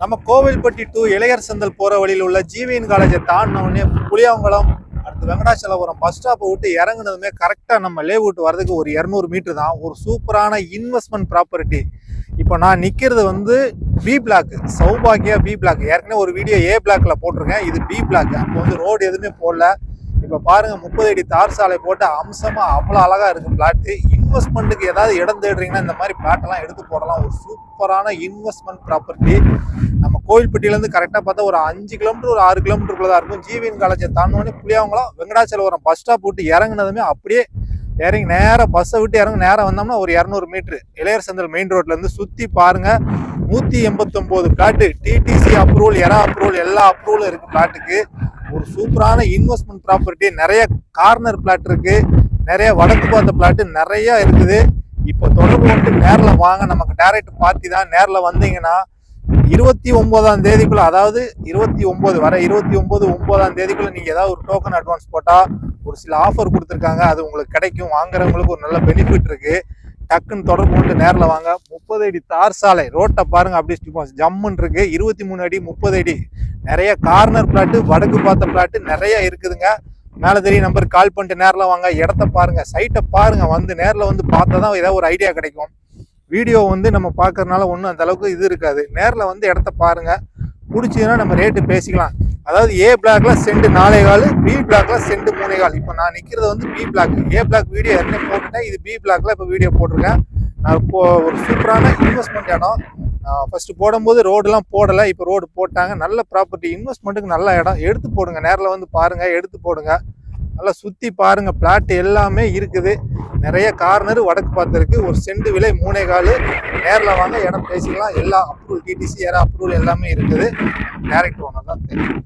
நம்ம கோவில்பட்டி டு இளையர் சந்தல் போற வழியில் உள்ள ஜிவிஎன் காலேஜை தாண்டினோடனே புளியாங்குளம் அடுத்து வெங்கடாச்சலபுரம் பஸ் ஸ்டாப்பை விட்டு இறங்குனதுமே கரெக்டாக நம்ம லேஅவுட் வரதுக்கு ஒரு 200 மீட்டர் தான். ஒரு சூப்பரான இன்வெஸ்ட்மெண்ட் ப்ராப்பர்ட்டி. இப்போ நான் நிற்கிறது வந்து பி பிளாக், சௌபாகியா பி பிளாக். ஏற்கனவே ஒரு வீடியோ ஏ பிளாக்ல போட்டிருக்கேன். இது பி பிளாக். அப்போ வந்து ரோடு எதுவுமே போடல. இப்போ பாருங்க 30 அடி தார் சாலை போட்டு அம்சமா அவ்வளோ அழகா இருக்கு பிளாட்டு. இன்வெஸ்ட்மெண்ட்டுக்கு ஏதாவது இடம் தேடுறீங்கன்னா இந்த மாதிரி பிளாட்டெல்லாம் எடுத்து போடலாம். ஒரு சூப்பரான இன்வெஸ்ட்மெண்ட் ப்ராப்பர்ட்டி. நம்ம கோவில்பட்டியிலேருந்து கரெக்டாக பார்த்தா ஒரு 5 கிலோமீட்டர் ஒரு 6 கிலோமீட்டருக்குள்ள தான் இருக்கும். ஜிவிஎன் காலேஜை தாண்டோடனே புளியாங்குளம் வெங்கடாச்சலபுரம் பஸ் ஸ்டாப் விட்டு இறங்குனதுமே அப்படியே இறங்கி நேராக பஸ்ஸை விட்டு இறங்க நேராக வந்தோம்னா ஒரு 200 மீட்ரு இளையர் சந்தல் மெயின் ரோட்லேருந்து சுற்றி பாருங்க. 189 பிளாட்டு, டிடிசி அப்ரூவல், எரா அப்ரூவல், எல்லா அப்ரூவலும் இருக்குது பிளாட்டுக்கு. ஒரு சூப்பரான இன்வெஸ்ட்மெண்ட் ப்ராப்பர்ட்டி. நிறைய கார்னர் பிளாட் இருக்கு, நிறைய வடக்கு பார்த்த பிளாட்டு நிறைய இருக்குது. இப்போ தொடர்பு கொண்டு நேரில் வாங்க. நமக்கு டைரக்ட் பார்ட்டி தான். நேரில் வந்தீங்கன்னா 29ஆம் தேதிக்குள்ள, அதாவது 29 வர 29/9ஆம் தேதிக்குள்ள நீங்க ஏதாவது ஒரு டோக்கன் அட்வான்ஸ் போட்டா ஒரு சில ஆஃபர் கொடுத்துருக்காங்க. அது உங்களுக்கு கிடைக்கும். வாங்குறவங்களுக்கு ஒரு நல்ல பெனிஃபிட் இருக்கு. டக்குன்னு தொடர்பு கொண்டு நேரில் வாங்க. 30 அடி தார் சாலை ரோட்டை பாருங்க, அப்படியே ஜம்முன்னு இருக்கு. 23 அடி 30 அடி நிறைய கார்னர் பிளாட்டு, வடக்கு பார்த்த பிளாட்டு நிறைய இருக்குதுங்க. மேலே தெரிய நம்பருக்கு கால் பண்ணிட்டு நேரில் வாங்க. இடத்த பாருங்க, சைட்டை பாருங்க. வந்து நேரில் வந்து பார்த்தா தான் ஏதாவது ஒரு ஐடியா கிடைக்கும். வீடியோ வந்து நம்ம பார்க்கறதுனால ஒன்றும் அந்த அளவுக்கு இது இருக்காது. நேரில் வந்து இடத்த பாருங்க. பிடிச்சதுன்னா நம்ம ரேட்டு பேசிக்கலாம். அதாவது ஏ பிளாக்ல சென்ட் 4.25, பி பிளாக்ல சென்ட் 3.25. இப்போ நான் நிற்கிறது வந்து பி பிளாக். ஏ பிளாக் வீடியோ ஏற்கனவே போட்டுட்டேன். இது பி பிளாக்ல இப்போ வீடியோ போட்டிருக்கேன். நான் இப்போ ஒரு சூப்பரான இன்வெஸ்ட்மெண்ட் இடம். ஃபர்ஸ்ட் போடும்போது ரோடுலாம் போடலை, இப்போ ரோடு போட்டாங்க. நல்ல ப்ராப்பர்ட்டி, இன்வெஸ்ட்மெண்ட்டுக்கு நல்ல இடம். எடுத்து போடுங்க. நேரில் வந்து பாருங்க, எடுத்து போடுங்க. நல்லா சுற்றி பாருங்க. பிளாட் எல்லாமே இருக்குது. நிறைய கார்னர் வடக்கு பார்த்துருக்கு. ஒரு சென்ட் விலை 3.25. நேரில் வாங்க, இடம் பேசிக்கலாம். எல்லா அப்ரூவல், டிடிசி, ஏரா அப்ரூவல் எல்லாமே இருக்குது. டைரக்ட் வாங்க தான் தெரியும்.